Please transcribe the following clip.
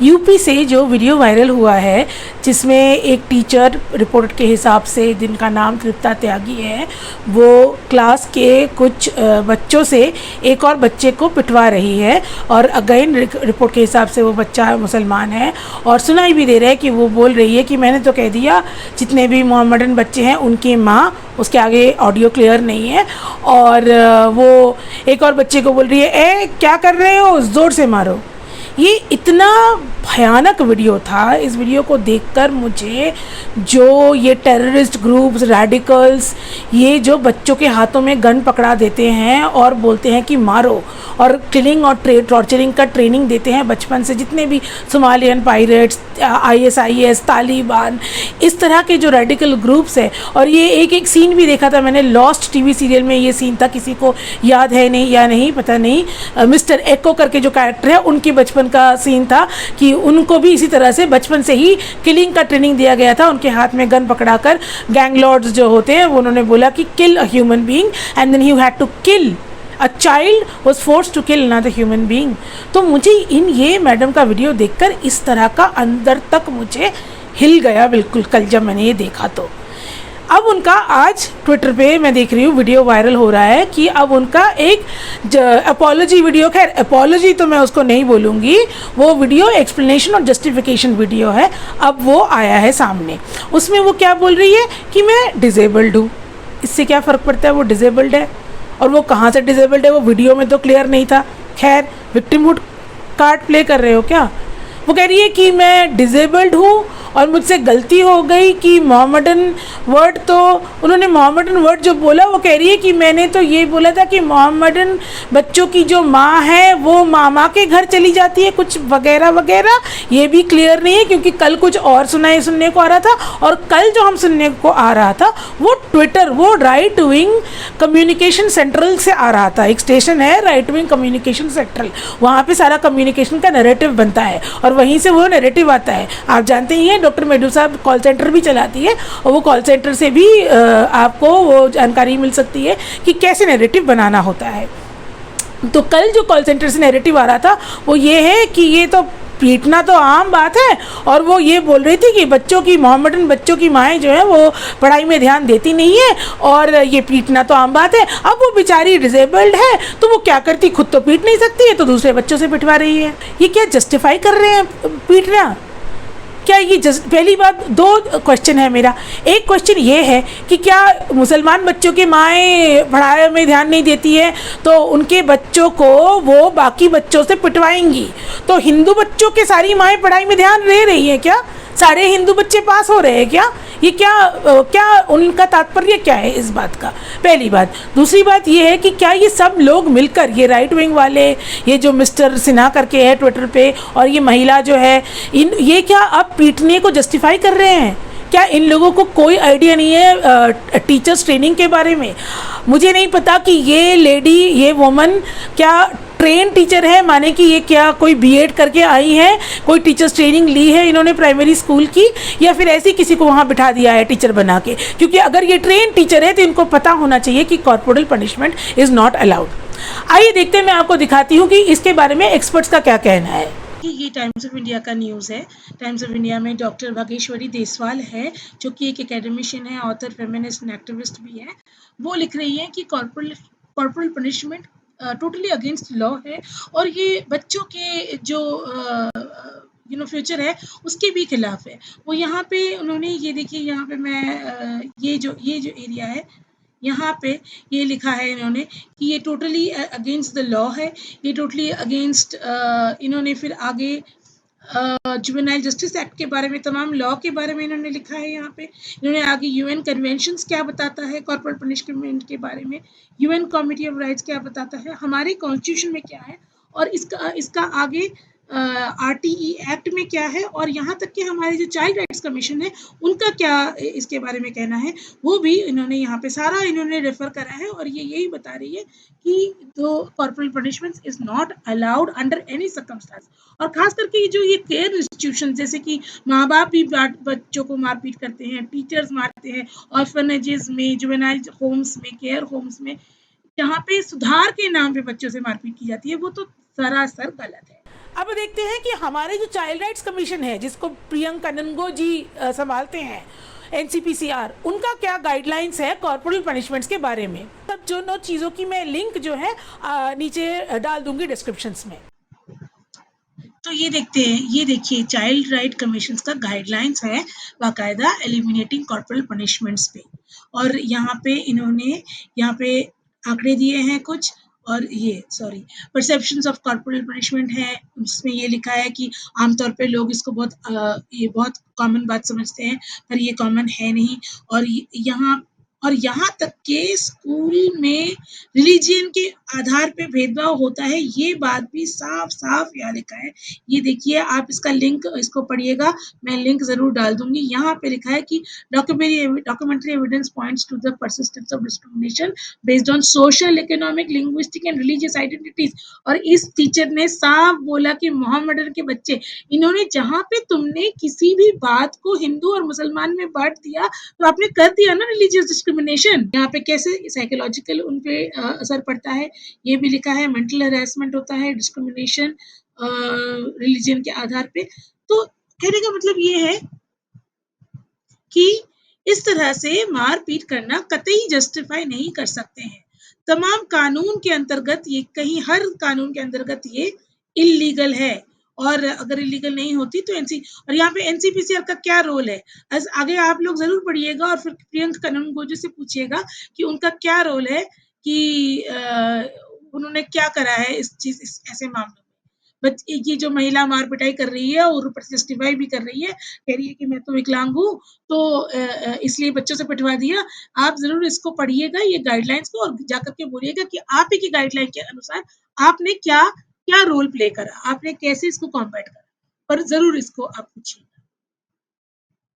UP से जो video viral हुआ है जिसमें एक टीचर रिपोर्ट के हिसाब से, जिनका नाम तृप्ता त्यागी है, वो क्लास के कुछ बच्चों से एक और बच्चे को पिटवा रही है। और अगेन रिपोर्ट के हिसाब से वो बच्चा मुसलमान है और सुनाई भी दे रहा है कि वो बोल रही है कि मैंने तो कह दिया जितने भी मोहम्मडन बच्चे हैं उनकी माँ, उसके आगे ऑडियो क्लियर नहीं है। और वो एक और बच्चे को बोल रही है, ए क्या कर रहे हो, ज़ोर से मारो। ये इतना भयानक वीडियो था। इस वीडियो को देखकर मुझे जो ये टेररिस्ट ग्रुप्स, रेडिकल्स, ये जो बच्चों के हाथों में गन पकड़ा देते हैं और बोलते हैं कि मारो, और किलिंग और टॉर्चरिंग का ट्रेनिंग देते हैं बचपन से, जितने भी सोमालियन पायरेट्स, ISIS, तालिबान, इस तरह के जो रेडिकल ग्रुप्स है। और ये एक सीन भी देखा था मैंने, लॉस्ट टीवी सीरियल में ये सीन था, किसी को याद है नहीं या नहीं पता नहीं, मिस्टर एको करके जो कैरेक्टर है उनके बचपन का सीन था कि उनको भी इसी तरह से बचपन से ही किलिंग का ट्रेनिंग दिया गया था। उनके हाथ में गन पकड़ाकर गैंग लॉर्ड्स जो होते हैं वो उन्होंने बोला कि kill a human being and then you had to kill a child, was forced to kill another human being. तो मुझे ये मैडम का वीडियो देखकर इस तरह का अंदर तक मुझे हिल गया बिल्कुल कल जब मैंने ये देखा। तो अब उनका आज ट्विटर पे मैं देख रही हूँ वीडियो वायरल हो रहा है कि अब उनका एक अपॉलॉजी वीडियो, खैर अपॉलॉजी तो मैं उसको नहीं बोलूँगी, वो वीडियो एक्सप्लेनेशन और जस्टिफिकेशन वीडियो है, अब वो आया है सामने। उसमें वो क्या बोल रही है कि मैं डिसेबल्ड हूँ। इससे क्या फ़र्क पड़ता है, वो डिसेबल्ड है, और वो कहाँ से डिसेबल्ड है वो वीडियो में तो क्लियर नहीं था। खैर, विक्टिमहुड कार्ड प्ले कर रहे हो क्या। वो कह रही है कि मैं डिसेबल्ड हूँ और मुझसे गलती हो गई कि मोहम्मडन वर्ड, तो उन्होंने मोहम्मडन वर्ड जो बोला वो कह रही है कि मैंने तो ये बोला था कि मोहम्मडन बच्चों की जो माँ है वो मामा के घर चली जाती है, कुछ वगैरह वगैरह। ये भी क्लियर नहीं है क्योंकि कल कुछ और सुनने को आ रहा था, और कल जो हम सुनने को आ रहा था वो ट्विटर, वो राइट विंग कम्युनिकेशन सेंट्रल से आ रहा था। एक स्टेशन है राइट विंग कम्युनिकेशन सेंट्रल, वहाँ पे सारा कम्युनिकेशन का नैरेटिव बनता है और वहीं से वो नैरेटिव आता है। आप जानते ही हैं डॉक्टर मेडू साहब कॉल सेंटर भी चलाती है और वो कॉल सेंटर से भी आपको वो जानकारी मिल सकती है कि कैसे नैरेटिव बनाना होता है। तो कल जो कॉल सेंटर से नैरेटिव आ रहा था वो ये है कि ये तो पीटना तो आम बात है, और वो ये बोल रही थी कि बच्चों की, मोहम्मडन बच्चों की माएँ जो है वो पढ़ाई में ध्यान देती नहीं है और ये पीटना तो आम बात है। अब वो बेचारी डिसेबल्ड है तो वो क्या करती, खुद तो पीट नहीं सकती है तो दूसरे बच्चों से पिटवा रही है। ये क्या जस्टिफाई कर रहे हैं पीटना? क्या ये पहली बात, दो क्वेश्चन है मेरा। एक क्वेश्चन ये है कि क्या मुसलमान बच्चों के माएँ पढ़ाई में ध्यान नहीं देती है तो उनके बच्चों को वो बाकी बच्चों से पिटवाएंगी, तो हिंदू बच्चों के सारी माएँ पढ़ाई में ध्यान दे रही हैं क्या? सारे हिंदू बच्चे पास हो रहे हैं क्या? ये क्या उनका तात्पर्य क्या है इस बात का? पहली बात। दूसरी बात ये है कि क्या ये सब लोग मिलकर, ये राइट विंग वाले, ये जो मिस्टर सिन्हा करके है ट्विटर पे, और ये महिला जो है, ये क्या अब पीटने को जस्टिफाई कर रहे हैं? क्या इन लोगों को कोई आइडिया नहीं है टीचर्स ट्रेनिंग के बारे में? मुझे नहीं पता कि ये लेडी, ये वुमन क्या ट्रेन टीचर है, माने कि ये क्या कोई बीएड करके आई है, कोई टीचर्स ट्रेनिंग ली है इन्होंने प्राइमरी स्कूल की, या फिर ऐसे किसी को वहाँ बिठा दिया है टीचर बना के? क्योंकि अगर ये ट्रेन टीचर है तो इनको पता होना चाहिए कि corporal punishment is not allowed. आइए देखते हैं, मैं आपको दिखाती हूँ कि इसके बारे में एक्सपर्ट्स का क्या कहना है। ये टाइम्स ऑफ इंडिया का न्यूज़ है। टाइम्स ऑफ इंडिया में डॉक्टर भागेश्वरी देसवाल है जो कि एक एकेडमिशियन है, ऑथर, फेमिनिस्ट एंड एक्टिविस्ट भी है। वो लिख रही है कि corporal punishment totally against law है और ये बच्चों के जो फ्यूचर है उसके भी खिलाफ है। वो यहाँ पे उन्होंने, ये देखिए यहाँ पे मैं ये जो एरिया है यहाँ पे ये लिखा है इन्होंने कि ये टोटली अगेंस्ट द लॉ है, ये टोटली अगेंस्ट, इन्होंने फिर आगे जुवेनाइल जस्टिस एक्ट के बारे में, तमाम लॉ के बारे में इन्होंने लिखा है। यहाँ पे इन्होंने आगे यूएन कन्वेंशंस क्या बताता है कॉर्पोरल पनिशमेंट के बारे में, यूएन कमिटी ऑफ राइट्स क्या बताता है, हमारे कॉन्स्टिट्यूशन में क्या है, और इसका आगे RTE एक्ट में क्या है, और यहाँ तक कि हमारे जो चाइल्ड राइट्स कमीशन है उनका क्या इसके बारे में कहना है, वो भी इन्होंने यहाँ पे सारा इन्होंने रेफर करा है। और ये यही बता रही है कि तो corporal punishment is not allowed under any circumstance. और खास करके ये जो ये केयर इंस्टीट्यूशन, जैसे कि माँ बाप भी बच्चों को मारपीट करते हैं, टीचर्स मारते हैं, ऑर्फनेजेस में, जुवेनाइल होम्स में, केयर होम्स में, जहाँ पे सुधार के नाम पे बच्चों से मारपीट की जाती है, वो तो सरासर गलत है। अब देखते हैं कि हमारे जो चाइल्ड राइट्स कमीशन है, जिसको प्रियंका ननगो जी संभालते हैं, एनसीपीसीआर, उनका क्या गाइडलाइंस है कॉर्पोरल पनिशमेंट्स के बारे में। सब जो नो चीज़ों की मैं लिंक जो है नीचे डाल दूंगी डिस्क्रिप्शंस में। तो ये देखते हैं, ये देखिए चाइल्ड राइट कमीशन का गाइडलाइंस है बाकायदा एलिमिनेटिंग कॉर्पोरल पनिशमेंट्स पे। और यहाँ पे इन्होंने यहाँ पे आंकड़े दिए हैं कुछ, और ये sorry perceptions of corporal punishment है, उसमें ये लिखा है कि आमतौर पे लोग इसको ये बहुत कॉमन बात समझते हैं, पर ये कॉमन है नहीं। और यहाँ तक के स्कूल में रिलीजियन के आधार पे भेदभाव होता है, ये बात भी साफ-साफ यहाँ लिखा है। ये देखिए, आप इसका लिंक इसको पढ़िएगा, मैं लिंक ज़रूर डाल दूँगी। यहाँ पे लिखा है कि documentary evidence points to the persistence of discrimination based on social, economic, linguistic and religious identities. और इस टीचर ने साफ बोला कि मोहम्मडन के बच्चे, इन्होंने जहाँ पे तुमने किसी भी बात को हिंदू और मुसलमान में बांट दिया, तो आपने कर दिया ना रिलीजियस डिस्क्रिमिनेशन। यहाँ पे कैसे साइकोलॉजिकल उन पे असर पड़ता है, ये भी लिखा है। मेंटल हैरेसमेंट होता है, डिस्क्रिमिनेशन रिलीजन के आधार पे। तो कहने का मतलब ये है कि इस तरह से मारपीट करना कतई जस्टिफाई नहीं कर सकते हैं। तमाम कानून के अंतर्गत ये, कहीं हर कानून के अंतर्गत ये इल्लीगल है। और अगर इल्लीगल नहीं होती तो और यहाँ पे एनसीपीसीआर का क्या रोल है, आगे आप लोग जरूर पढ़िएगा और फिर प्रियंका ननगोजी से पूछिएगा कि उनका क्या रोल है, कि उन्होंने क्या करा है ऐसे मामलों में। बट ये जो महिला मार पिटाई कर रही है और ऊपर से जस्टिफाई भी कर रही है, कह रही है कि मैं तो विकलांग हूँ, तो इसलिए बच्चों से पिटवा दिया। आप जरूर इसको पढ़िएगा, ये गाइडलाइंस को, और जाकर के बोलिएगा कि आप ही की गाइडलाइन के अनुसार आपने क्या क्या रोल प्ले करा, आपने कैसे इसको कॉम्बैट करा, पर जरूर इसको आप पूछिए।